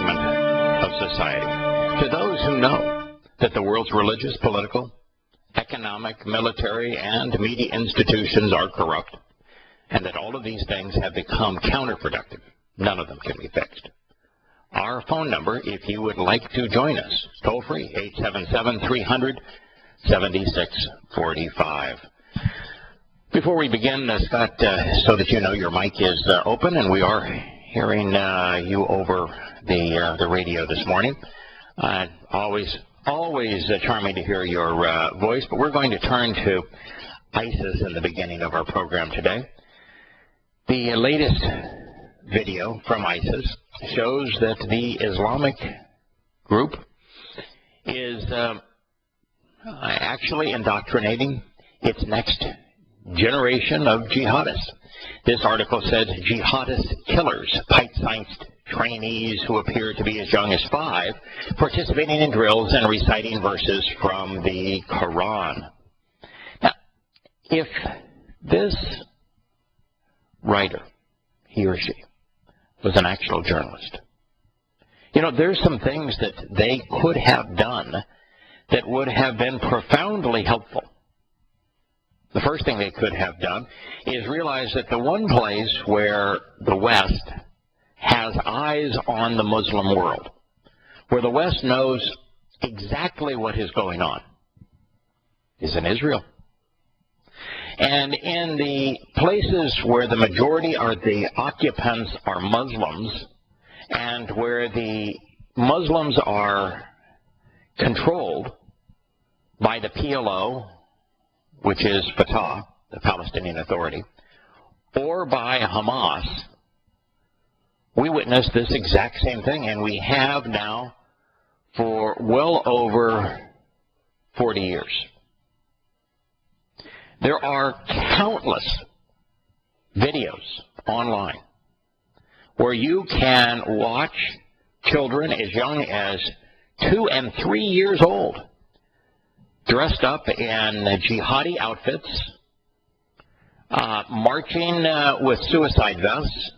segment of society. To those who know that the world's religious, political, economic, military, and media institutions are corrupt, and that all of these things have become counterproductive. None of them can be fixed. Our phone number, if you would like to join us, toll free, 877-300-7645. Before we begin, Scott, so that you know, your mic is open, and we are hearing you over the radio this morning. Always charming to hear your voice, but we're going to turn to ISIS in the beginning of our program today. The latest video from ISIS shows that the Islamic group is actually indoctrinating its next generation of jihadists. This article said jihadist killers, pipe-science trainees who appear to be as young as 5, participating in drills and reciting verses from the Quran. Now, if this writer, he or she, was an actual journalist, you know, there's some things that they could have done that would have been profoundly helpful. The first thing they could have done is realize that the one place where the West has eyes on the Muslim world, where the West knows exactly what is going on, is in Israel. And in the places where the majority or the occupants are Muslims, and where the Muslims are controlled by the PLO, which is Fatah, the Palestinian Authority, or by Hamas, we witness this exact same thing, and we have now for well over 40 years. There are countless videos online where you can watch children as young as 2 and 3 years old dressed up in jihadi outfits, marching with suicide vests,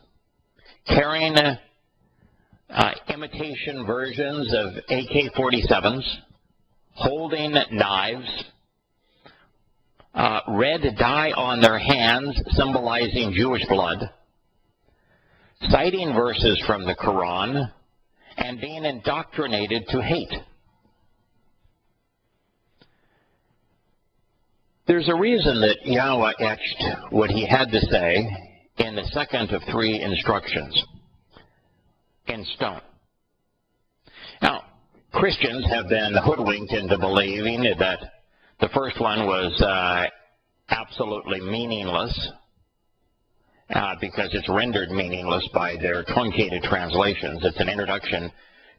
carrying imitation versions of AK-47s, holding knives, red dye on their hands symbolizing Jewish blood, citing verses from the Quran, and being indoctrinated to hate. There's a reason that Yahowah etched what he had to say in the second of 3 instructions in stone. Now, Christians have been hoodwinked into believing that the first one was absolutely meaningless because it's rendered meaningless by their truncated translations. It's an introduction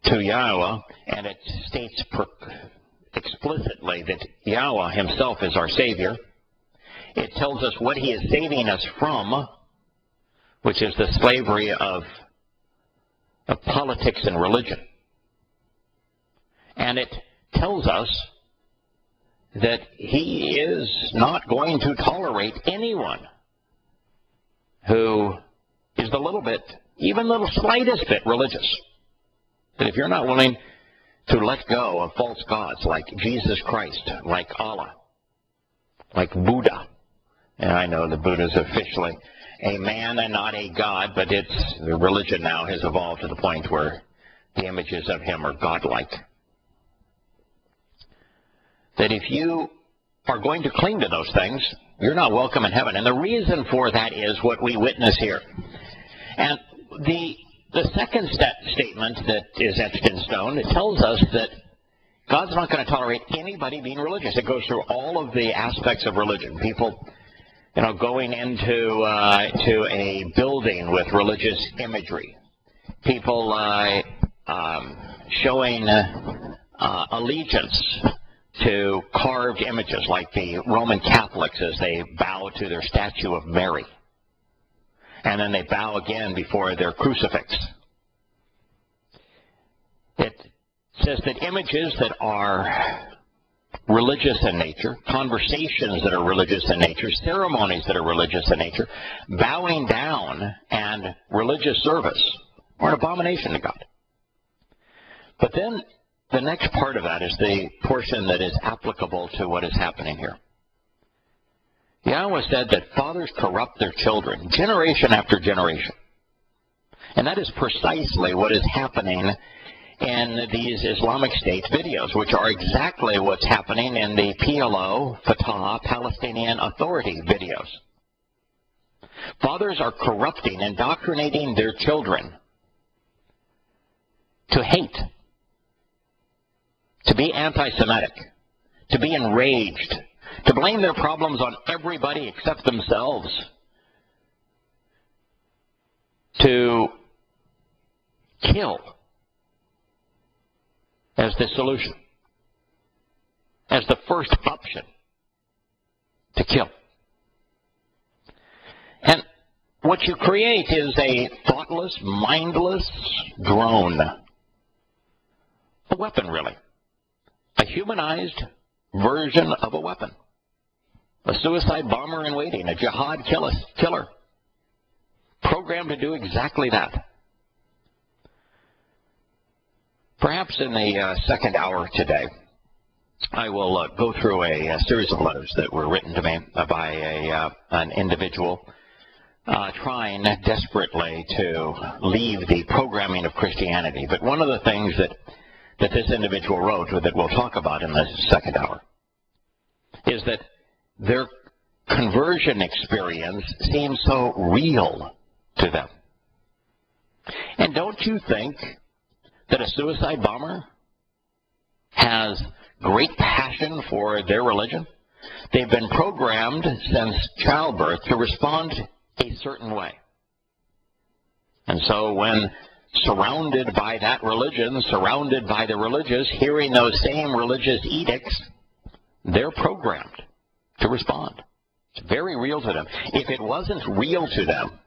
to Yahowah, and it states explicitly that Yahowah himself is our Savior. It tells us what he is saving us from, which is the slavery of politics and religion. And it tells us that he is not going to tolerate anyone who is the little bit, even little slightest bit religious. That if you're not willing to let go of false gods like Jesus Christ, like Allah, like Buddha, and I know that Buddha is officially a man and not a god, but the religion now has evolved to the point where the images of him are godlike. That if you are going to cling to those things, you're not welcome in heaven. And the reason for that is what we witness here. And the second statement that is etched in stone, it tells us that God's not going to tolerate anybody being religious. It goes through all of the aspects of religion. People, you know, going into to a building with religious imagery. People showing allegiance to carved images like the Roman Catholics as they bow to their statue of Mary. And then they bow again before their crucifix. It says that images that are religious in nature, conversations that are religious in nature, ceremonies that are religious in nature, bowing down and religious service are an abomination to God. But then the next part of that is the portion that is applicable to what is happening here. Yahowah said that fathers corrupt their children generation after generation. And that is precisely what is happening in these Islamic State videos, which are exactly what's happening in the PLO, Fatah, Palestinian Authority videos. Fathers are corrupting, indoctrinating their children to hate, to be anti-Semitic, to be enraged, to blame their problems on everybody except themselves, to kill as the solution, as the first option, to kill. And what you create is a thoughtless, mindless drone. A weapon, really. A humanized version of a weapon. A suicide bomber in waiting, a jihad killer. Programmed to do exactly that. Perhaps in the second hour today, I will go through a series of letters that were written to me by an individual trying desperately to leave the programming of Christianity. But one of the things that this individual wrote, that we'll talk about in the second hour, is that their conversion experience seems so real to them. And don't you think that a suicide bomber has great passion for their religion? They've been programmed since childbirth to respond a certain way. And so when surrounded by that religion, surrounded by the religious, hearing those same religious edicts, they're programmed to respond. It's very real to them. If it wasn't real to them,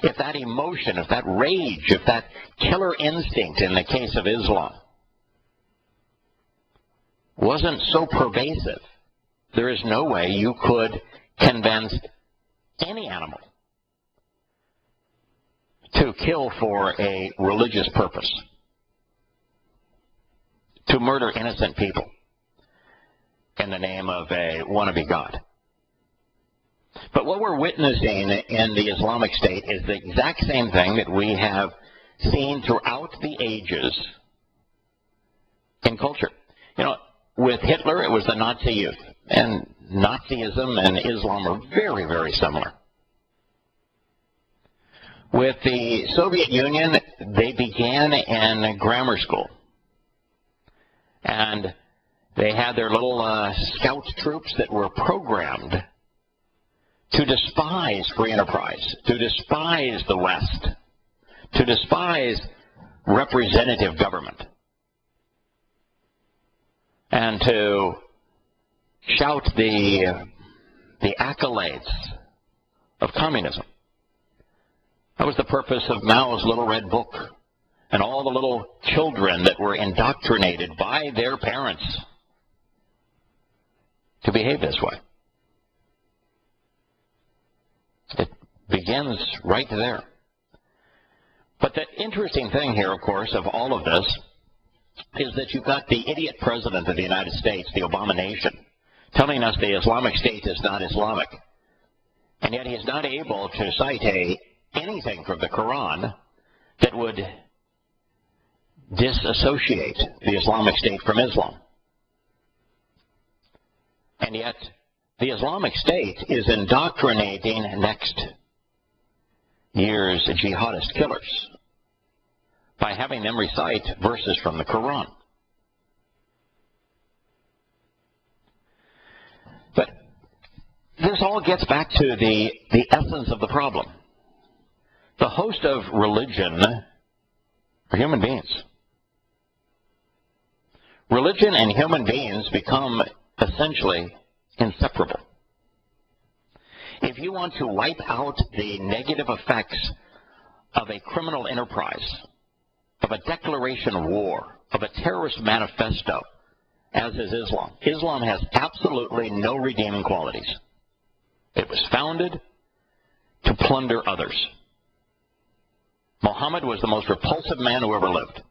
if that emotion, if that rage, if that killer instinct in the case of Islam wasn't so pervasive, there is no way you could convince any animal to kill for a religious purpose, to murder innocent people in the name of a wannabe God. But what we're witnessing in the Islamic State is the exact same thing that we have seen throughout the ages in culture. You know, with Hitler, it was the Nazi youth. And Nazism and Islam are very, very similar. With the Soviet Union, they began in grammar school. And they had their little scout troops that were programmed to despise free enterprise, to despise the West, to despise representative government, and to shout the accolades of communism. That was the purpose of Mao's Little Red Book and all the little children that were indoctrinated by their parents to behave this way. It begins right there. But the interesting thing here, of course, of all of this is that you've got the idiot president of the United States, the abomination, telling us the Islamic State is not Islamic. And yet he is not able to cite anything from the Quran that would disassociate the Islamic State from Islam. And yet the Islamic State is indoctrinating next year's jihadist killers by having them recite verses from the Quran. But this all gets back to the essence of the problem. The host of religion are human beings. Religion and human beings become essentially inseparable. If you want to wipe out the negative effects of a criminal enterprise, of a declaration of war, of a terrorist manifesto, as is Islam, Islam has absolutely no redeeming qualities. It was founded to plunder others. Muhammad was the most repulsive man who ever lived.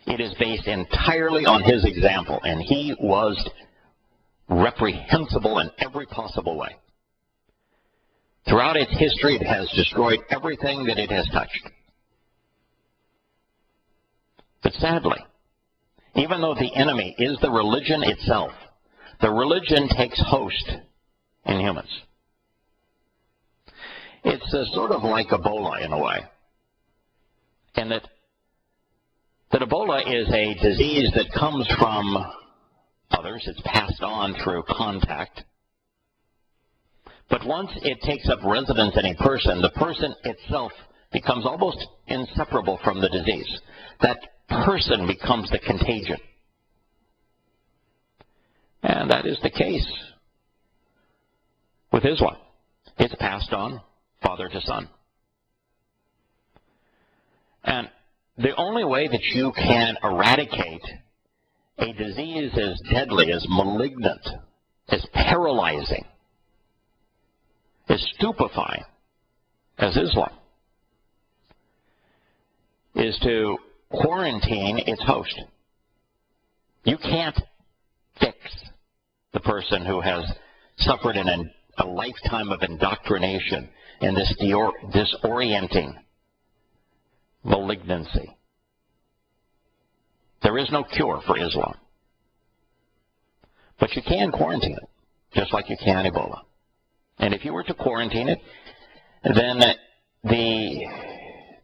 It is based entirely on his example, and he was reprehensible in every possible way. Throughout its history, it has destroyed everything that it has touched. But sadly, even though the enemy is the religion itself, the religion takes host in humans. It's sort of like Ebola in a way, in that Ebola is a disease that comes from others. It's passed on through contact. But once it takes up residence in a person, the person itself becomes almost inseparable from the disease. That person becomes the contagion. And that is the case with Islam. It's passed on father to son. And the only way that you can eradicate a disease as deadly, as malignant, as paralyzing, as stupefying as Islam is to quarantine its host. You can't fix the person who has suffered a lifetime of indoctrination and this disorienting malignancy. There is no cure for Islam. But you can quarantine it, just like you can Ebola. And if you were to quarantine it, then the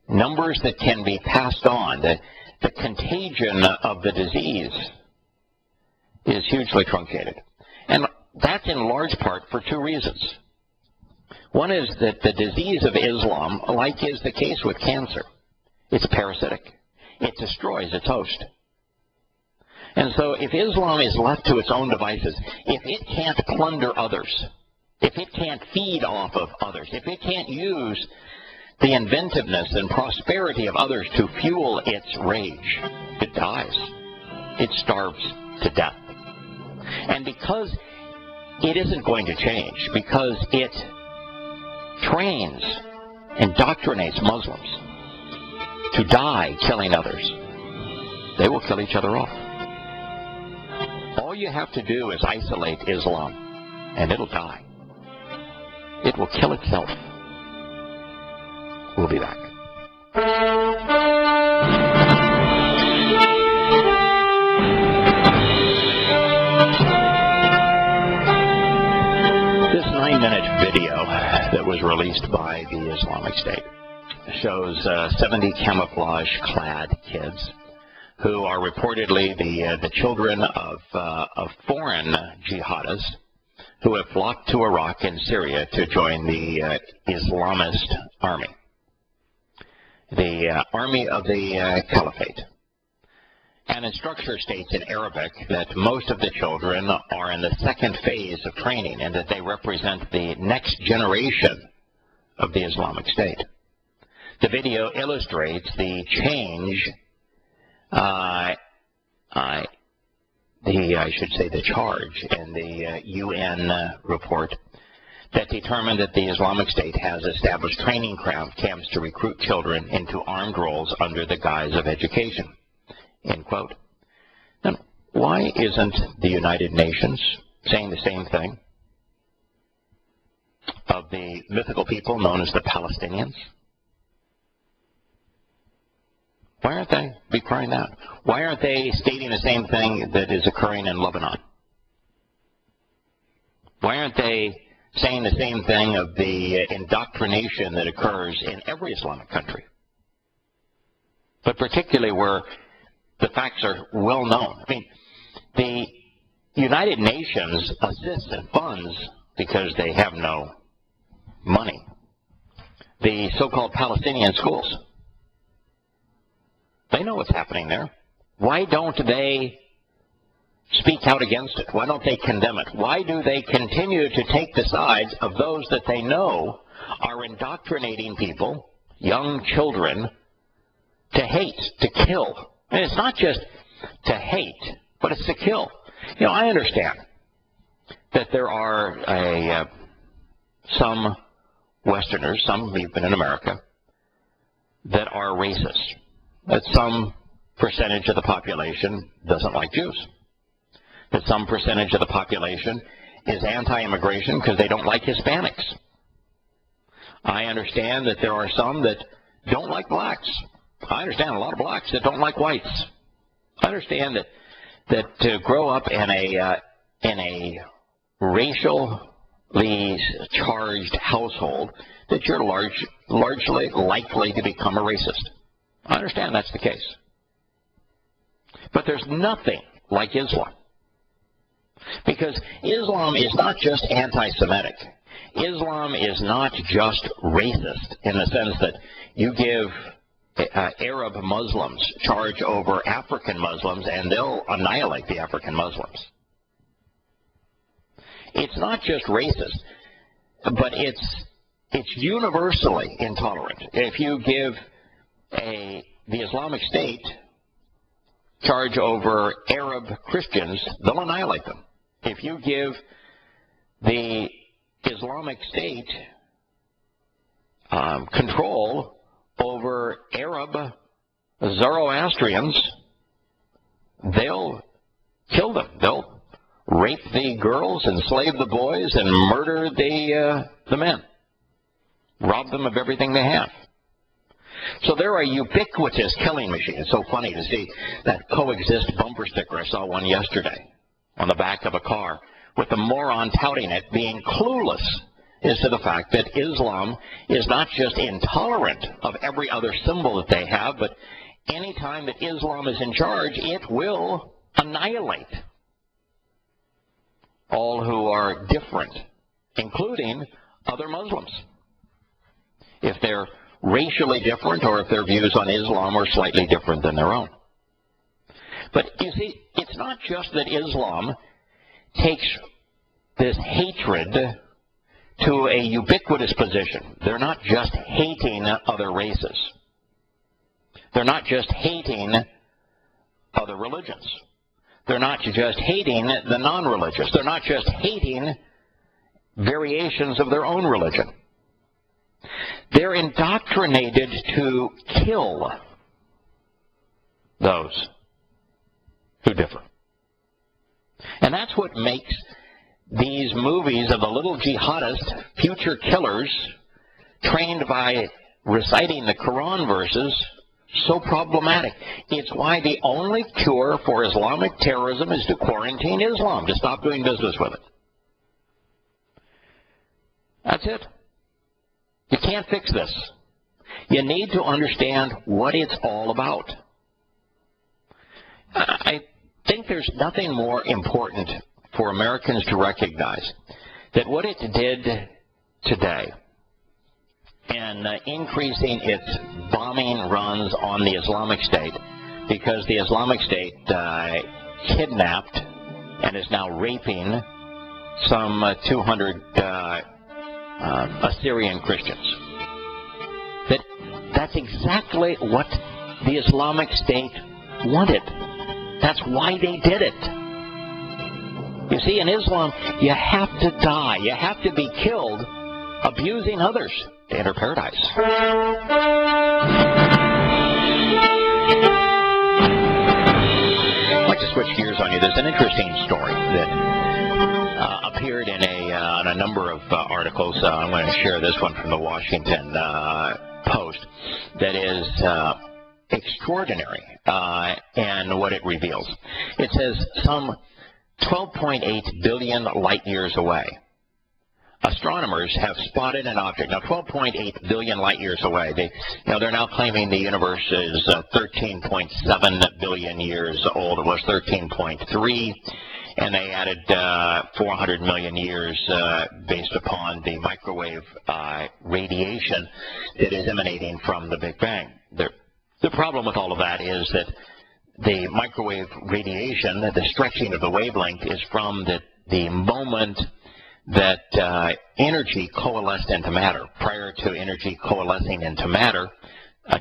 numbers that can be passed on, the contagion of the disease is hugely truncated. And that's in large part for two reasons. One is that the disease of Islam, like is the case with cancer, it's parasitic. It destroys its host. And so if Islam is left to its own devices, if it can't plunder others, if it can't feed off of others, if it can't use the inventiveness and prosperity of others to fuel its rage, it dies. It starves to death. And because it isn't going to change, because it trains, indoctrinates Muslims to die killing others, they will kill each other off. All you have to do is isolate Islam, and it'll die. It will kill itself. We'll be back. This 9-minute video that was released by the Islamic State shows 70 camouflage-clad kids who are reportedly the children of foreign jihadists who have flocked to Iraq and Syria to join the Islamist army, the army of the Caliphate. An instructor states in Arabic that most of the children are in the second phase of training and that they represent the next generation of the Islamic State. The video illustrates the change, the charge in the UN report that determined that the Islamic State has established training camps to recruit children into armed roles under the guise of education. End quote. Now, why isn't the United Nations saying the same thing of the mythical people known as the Palestinians? Why aren't they decrying that? Why aren't they stating the same thing that is occurring in Lebanon? Why aren't they saying the same thing of the indoctrination that occurs in every Islamic country, but particularly where the facts are well known? I mean, the United Nations assists and funds, because they have no money, the so-called Palestinian schools. They know what's happening there. Why don't they speak out against it? Why don't they condemn it? Why do they continue to take the sides of those that they know are indoctrinating people, young children, to hate, to kill? And it's not just to hate, but it's to kill. You know, I understand that there are some Westerners, some even in America, that are racist, that some percentage of the population doesn't like Jews. That some percentage of the population is anti-immigration because they don't like Hispanics. I understand that there are some that don't like blacks. I understand a lot of blacks that don't like whites. I understand that to grow up in a racially charged household, that you're largely likely to become a racist. I understand that's the case. But there's nothing like Islam. Because Islam is not just anti-Semitic. Islam is not just racist in the sense that you give Arab Muslims charge over African Muslims and they'll annihilate the African Muslims. It's not just racist, but it's universally intolerant. If you give the Islamic State charge over Arab Christians, they'll annihilate them. If you give the Islamic State control over Arab Zoroastrians, they'll kill them. They'll rape the girls, enslave the boys, and murder the men. Rob them of everything they have. So they're a ubiquitous killing machine. It's so funny to see that coexist bumper sticker. I saw one yesterday on the back of a car with the moron touting it being clueless as to the fact that Islam is not just intolerant of every other symbol that they have, but any time that Islam is in charge, it will annihilate all who are different, including other Muslims, if they're racially different or if their views on Islam are slightly different than their own. But you see, it's not just that Islam takes this hatred to a ubiquitous position. They're not just hating other races. They're not just hating other religions. They're not just hating the non-religious. They're not just hating variations of their own religion. They're indoctrinated to kill those who differ. And that's what makes these movies of the little jihadist future killers trained by reciting the Quran verses so problematic. It's why the only cure for Islamic terrorism is to quarantine Islam, to stop doing business with it. That's it. You can't fix this. You need to understand what it's all about. I think there's nothing more important for Americans to recognize that what it did today in increasing its bombing runs on the Islamic State, because the Islamic State kidnapped and is now raping some 200 Assyrian Christians. That's exactly what the Islamic State wanted. That's why they did it. You see, in Islam, you have to die. You have to be killed abusing others to enter paradise. I'd like to switch gears on you. There's an interesting story that appeared in a number of articles. I'm going to share this one from the Washington Post that is extraordinary and what it reveals. It says some 12.8 billion light years away, astronomers have spotted an object. Now, 12.8 billion light years away. They're now claiming the universe is 13.7 billion years old. It was 13.3, and they added 400 million years based upon the microwave radiation that is emanating from the Big Bang. The problem with all of that is that the microwave radiation, the stretching of the wavelength, is from the moment that energy coalesced into matter. Prior to energy coalescing into matter,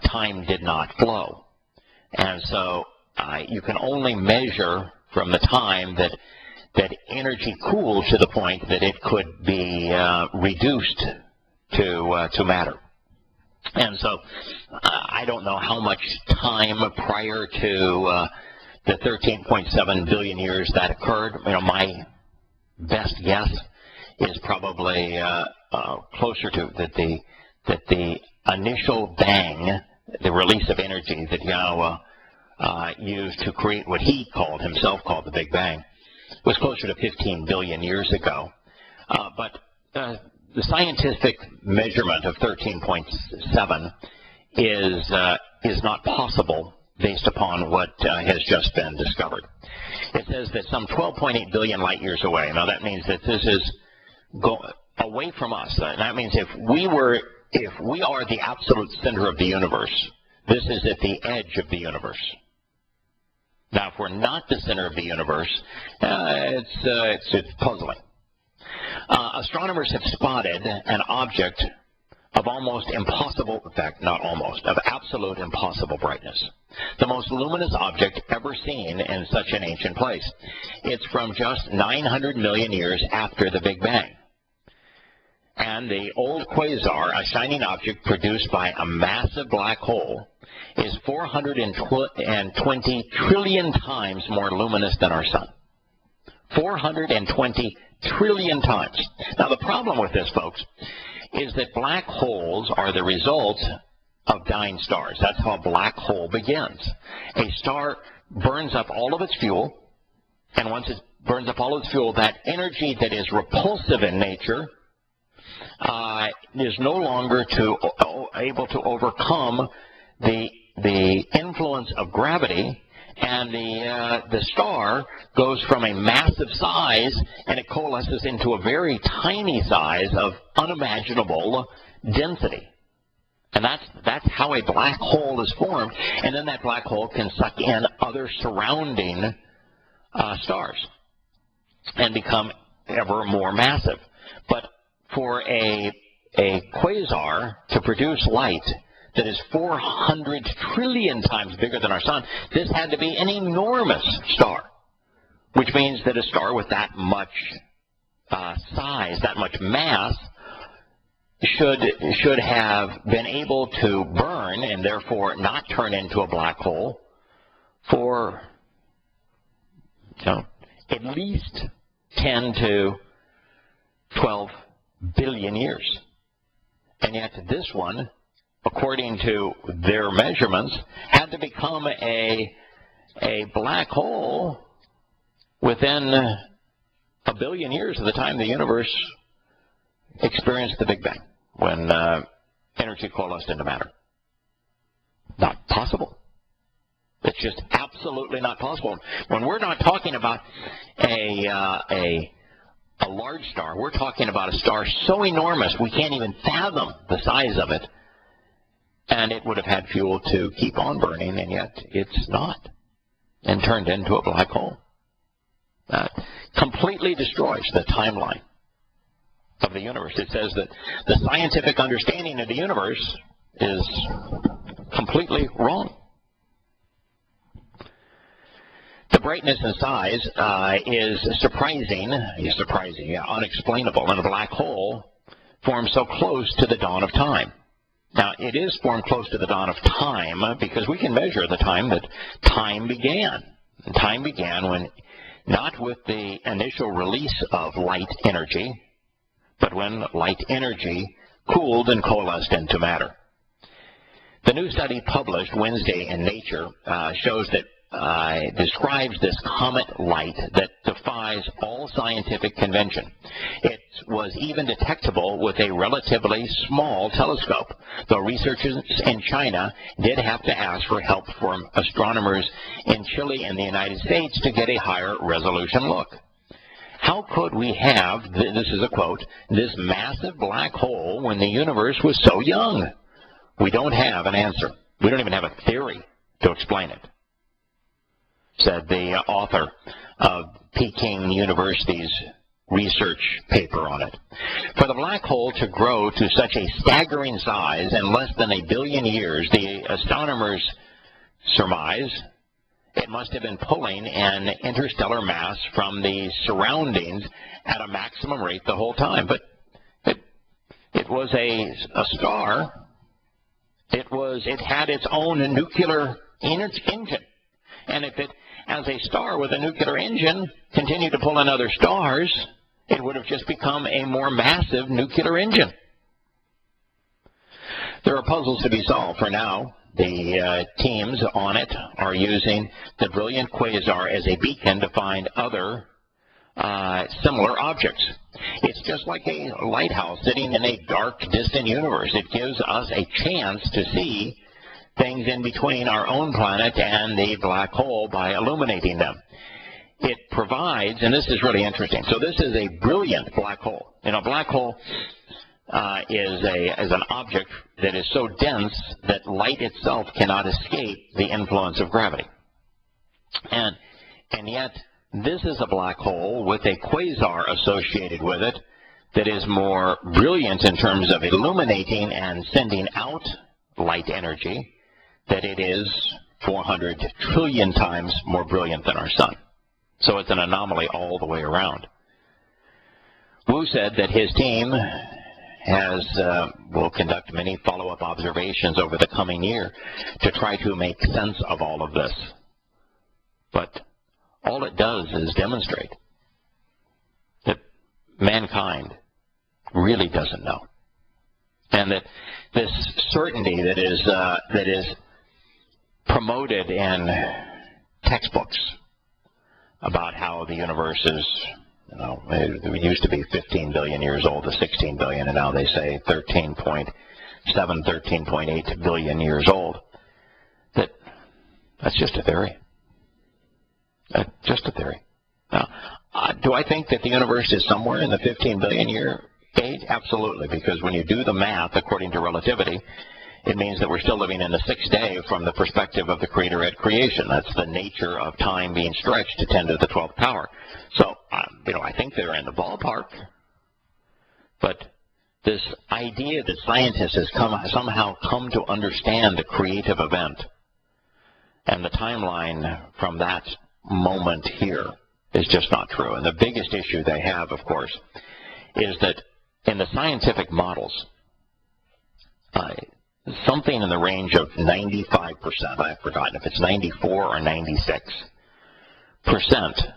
time did not flow. And so you can only measure from the time that energy cooled to the point that it could be reduced to matter. And so I don't know how much time prior to the 13.7 billion years that occurred. My best guess is probably closer to that the initial bang, the release of energy that Yahowah used to create what he himself called the Big Bang, was closer to 15 billion years ago. But the scientific measurement of 13.7 is not possible based upon what has just been discovered. It says that some 12.8 billion light years away. Now that means that this is away from us. That means if we are the absolute center of the universe, this is at the edge of the universe. Now, if we're not the center of the universe, it's puzzling. Astronomers have spotted an object of almost impossible, in fact, not almost, of absolute impossible brightness. The most luminous object ever seen in such an ancient place. It's from just 900 million years after the Big Bang. And the old quasar, a shining object produced by a massive black hole, is 420 trillion times more luminous than our sun. 420 trillion times. Now, the problem with this, folks, is that black holes are the result of dying stars. That's how a black hole begins. A star burns up all of its fuel, and once it burns up all of its fuel, that energy that is repulsive in nature is no longer able to overcome the influence of gravity, and the star goes from a massive size and it coalesces into a very tiny size of unimaginable density. And that's how a black hole is formed, and then that black hole can suck in other surrounding stars and become ever more massive. But for a quasar to produce light that is 400 trillion times bigger than our sun, this had to be an enormous star, which means that a star with that much size, that much mass, should have been able to burn and therefore not turn into a black hole for at least 10 to 12 billion years. And yet this one, according to their measurements, had to become a black hole within a billion years of the time the universe experienced the Big Bang, when energy coalesced into matter. Not possible. It's just absolutely not possible. When we're not talking about a large star, we're talking about a star so enormous we can't even fathom the size of it, and it would have had fuel to keep on burning, and yet it's not, and turned into a black hole. That completely destroys the timeline of the universe. It says that the scientific understanding of the universe is completely wrong. The brightness and size is unexplainable, and a black hole forms so close to the dawn of time. Now, it is formed close to the dawn of time because we can measure the time that time began. And time began when, not with the initial release of light energy, but when light energy cooled and coalesced into matter. The new study published Wednesday in Nature shows that describes this comet light that defies all scientific convention. It was even detectable with a relatively small telescope, though researchers in China did have to ask for help from astronomers in Chile and the United States to get a higher resolution look. How could we have, this is a quote, this massive black hole when the universe was so young? We don't have an answer. We don't even have a theory to explain it, said the author of Peking University's research paper on it. For the black hole to grow to such a staggering size in less than a billion years, the astronomers surmise it must have been pulling an interstellar mass from the surroundings at a maximum rate the whole time. But it was a star It had its own nuclear engine. And if it, as a star with a nuclear engine, continued to pull in other stars, it would have just become a more massive nuclear engine. There are puzzles to be solved for now. The teams on it are using the brilliant quasar as a beacon to find other similar objects. It's just like a lighthouse sitting in a dark, distant universe. It gives us a chance to see things in between our own planet and the black hole by illuminating them. It provides, and this is really interesting, so this is a brilliant black hole. And a black hole is an object that is so dense that light itself cannot escape the influence of gravity. And yet, this is a black hole with a quasar associated with it that is more brilliant in terms of illuminating and sending out light energy, that it is 400 trillion times more brilliant than our sun. So it's an anomaly all the way around. Wu said that his team will conduct many follow-up observations over the coming year to try to make sense of all of this. But all it does is demonstrate that mankind really doesn't know. And that this certainty that is promoted in textbooks about how the universe is, it used to be 15 billion years old to 16 billion, and now they say 13.7, 13.8 billion years old. That's just a theory. Just a theory. Now, do I think that the universe is somewhere in the 15 billion year age? Absolutely, because when you do the math according to relativity, it means that we're still living in the sixth day from the perspective of the Creator at creation. That's the nature of time being stretched to 10 to the 12th power. So, I think they're in the ballpark. But this idea that scientists have somehow come to understand the creative event and the timeline from that moment here is just not true. And the biggest issue they have, of course, is that in the scientific models, something in the range of 95%, I've forgotten if it's 94 or 96%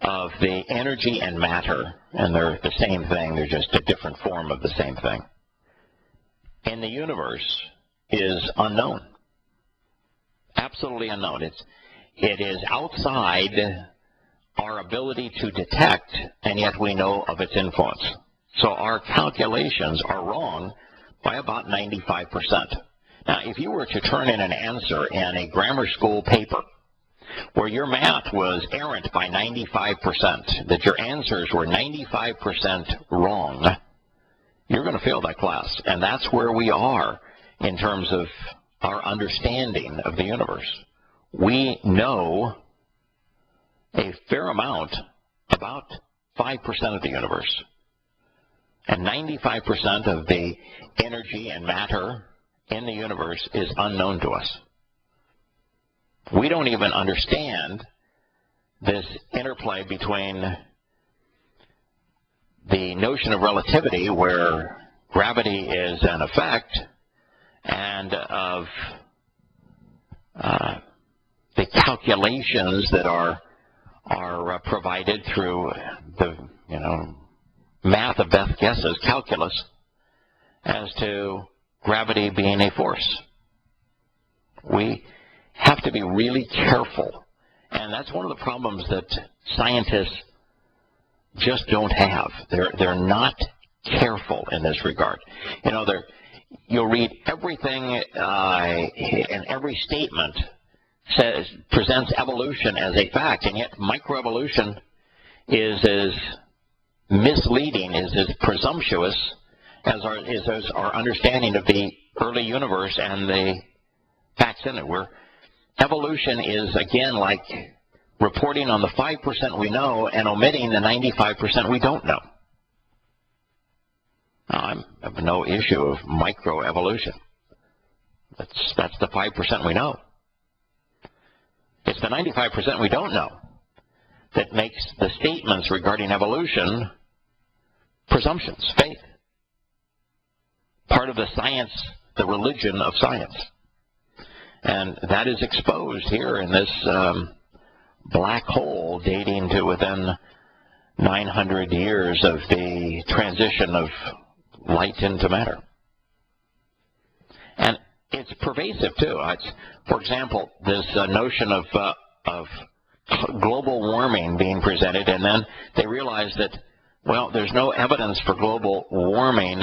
of the energy and matter, and they're the same thing, they're just a different form of the same thing, in the universe is unknown. Absolutely unknown. It is outside our ability to detect, and yet we know of its influence. So our calculations are wrong by about 95%. Now, if you were to turn in an answer in a grammar school paper where your math was errant by 95%, that your answers were 95% wrong, you're going to fail that class. And that's where we are in terms of our understanding of the universe. We know a fair amount, about 5% of the universe. And 95% of the energy and matter in the universe is unknown to us. We don't even understand this interplay between the notion of relativity, where gravity is an effect, and of the calculations that are provided through the math of best guesses, calculus, as to gravity being a force. We have to be really careful, and that's one of the problems that scientists just don't have. They're not careful in this regard. You'll read everything, and every statement presents evolution as a fact, and yet microevolution is as misleading, is as presumptuous as our understanding of the early universe and the facts in it. Where evolution is, again, like reporting on the 5% we know and omitting the 95% we don't know. Now, I have no issue of microevolution. That's the 5% we know. It's the 95% we don't know that makes the statements regarding evolution presumptions, faith. Part of the science the religion of science. And that is exposed here in this black hole dating to within 900 years of the transition of light into matter. And it's pervasive, too. For example, this notion of global warming being presented, and then they realize that, well, there's no evidence for global warming,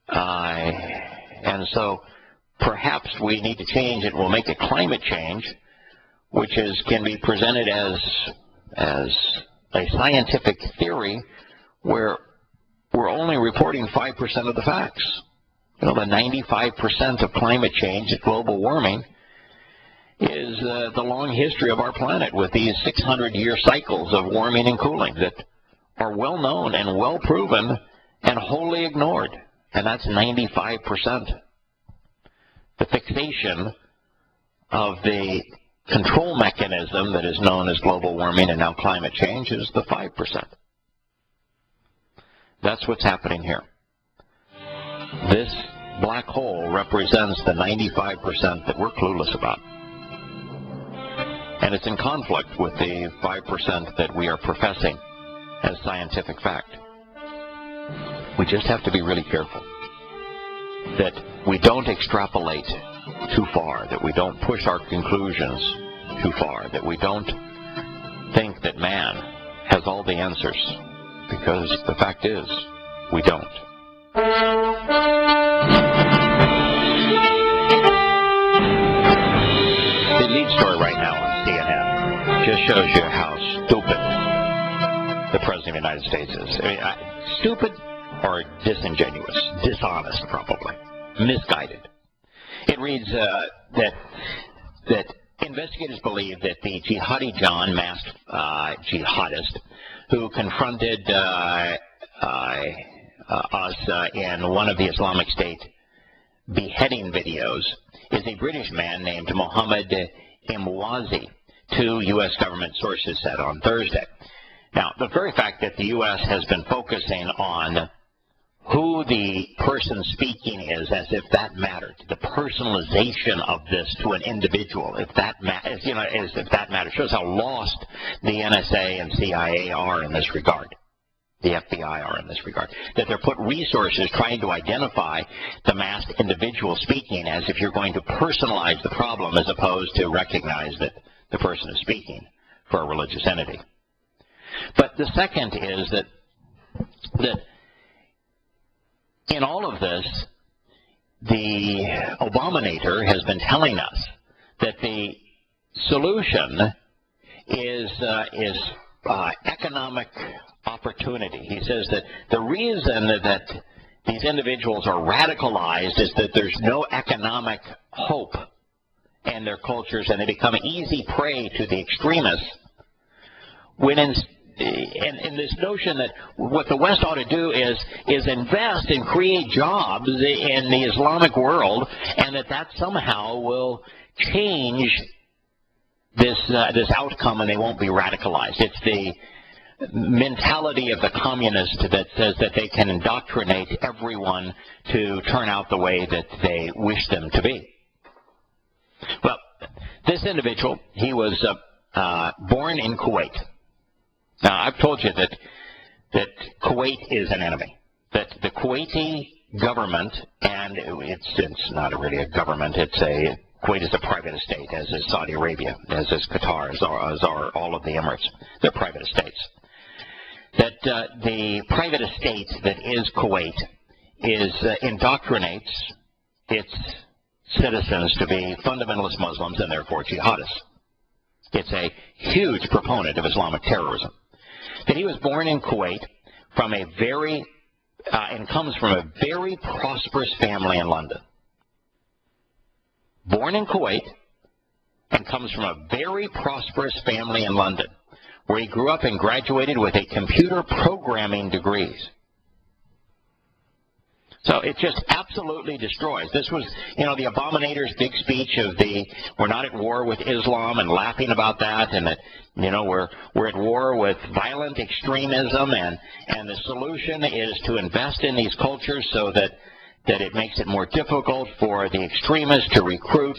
and so perhaps we need to change it. We'll make it climate change, which can be presented as a scientific theory where we're only reporting 5% of the facts. You know, the 95% of climate change, global warming, is the long history of our planet with these 600-year cycles of warming and cooling that are well known and well proven and wholly ignored. And that's 95%. The fixation of the control mechanism that is known as global warming and now climate change is the 5%. That's what's happening here. This black hole represents the 95% that we're clueless about. And it's in conflict with the 5% that we are professing as scientific fact. We just have to be really careful that we don't extrapolate too far, that we don't push our conclusions too far, that we don't think that man has all the answers, because the fact is, we don't. The lead story right now on CNN just shows you how stupid the President of the United States is. I mean, stupid or disingenuous, dishonest probably, misguided. It reads that investigators believe that the Jihadi John, masked jihadist, who confronted us in one of the Islamic State beheading videos, is a British man named Mohammed Imwazi, two U.S. government sources said on Thursday. Now, the very fact that the U.S. has been focusing on who the person speaking is, as if that mattered, the personalization of this to an individual, if that matters, shows how lost the NSA and CIA are in this regard. The FBI are in this regard. That they're put resources trying to identify the masked individual speaking as if you're going to personalize the problem as opposed to recognize that the person is speaking for a religious entity. But the second is that in all of this, the Obaminator has been telling us that the solution is economic opportunity. He says that the reason that these individuals are radicalized is that there's no economic hope in their cultures, and they become easy prey to the extremists. When in this notion that what the West ought to do is invest and create jobs in the Islamic world, and that somehow will change this outcome, and they won't be radicalized. It's the mentality of the communist that says that they can indoctrinate everyone to turn out the way that they wish them to be. Well, this individual, he was born in Kuwait. Now, I've told you that Kuwait is an enemy, that the Kuwaiti government, and it's not really a government, Kuwait is a private estate, as is Saudi Arabia, as is Qatar, as are all of the Emirates. They're private estates. That the private estate that is Kuwait indoctrinates its citizens to be fundamentalist Muslims and therefore jihadists. It's a huge proponent of Islamic terrorism. That he was born in Kuwait from and comes from a very prosperous family in London. Born in Kuwait and comes from a very prosperous family in London, where he grew up and graduated with a computer programming degrees. So it just absolutely destroys. This was, the Abominator's big speech of we're not at war with Islam and laughing about that, and that, we're at war with violent extremism, and the solution is to invest in these cultures so that that it makes it more difficult for the extremists to recruit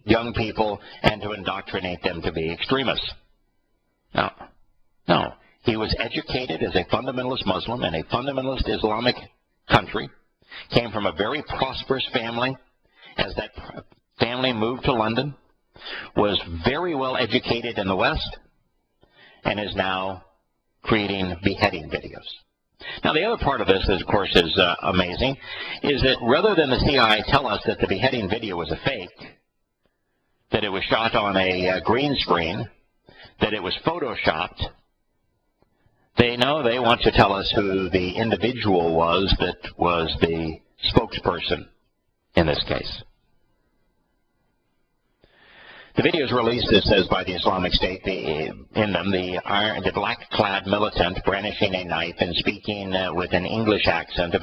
young people and to indoctrinate them to be extremists. No. He was educated as a fundamentalist Muslim in a fundamentalist Islamic country, came from a very prosperous family. As that family moved to London, was very well educated in the West, and is now creating beheading videos. Now, the other part of this, of course, is amazing, is that rather than the CIA tell us that the beheading video was a fake, that it was shot on a green screen, that it was photoshopped, they want to tell us who the individual was that was the spokesperson in this case. The videos released, it says, by the Islamic State, in them, the black-clad militant brandishing a knife and speaking with an English accent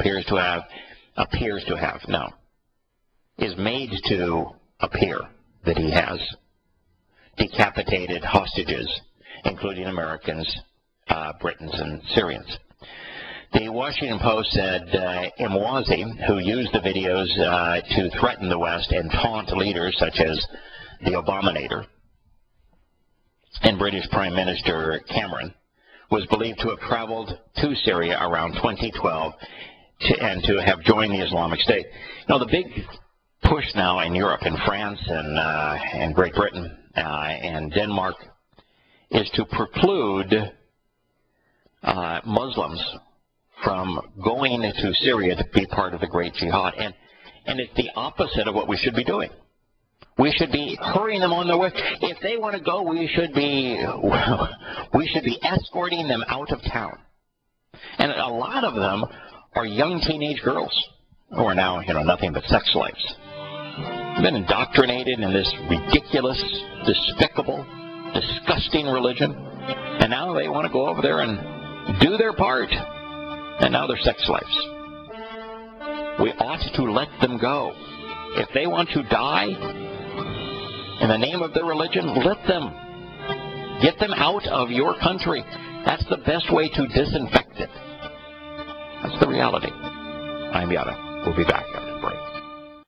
is made to appear that he has decapitated hostages, including Americans, Britons, and Syrians. The Washington Post said Mwazi, who used the videos to threaten the West and taunt leaders such as the Abominator and British Prime Minister Cameron, was believed to have traveled to Syria around 2012 and to have joined the Islamic State. The big push now in Europe, in France and Great Britain and Denmark, is to preclude Muslims from going to Syria to be part of the Great Jihad. And it's the opposite of what we should be doing. We should be hurrying them on their way. If they want to go, we should be escorting them out of town. And a lot of them are young teenage girls who are now, nothing but sex slaves. They've been indoctrinated in this ridiculous, despicable, disgusting religion, and now they want to go over there and do their part. And now they're sex slaves. We ought to let them go. If they want to die in the name of their religion, let them. Get them out of your country. That's the best way to disinfect it. That's the reality. I'm Yahowah. We'll be back.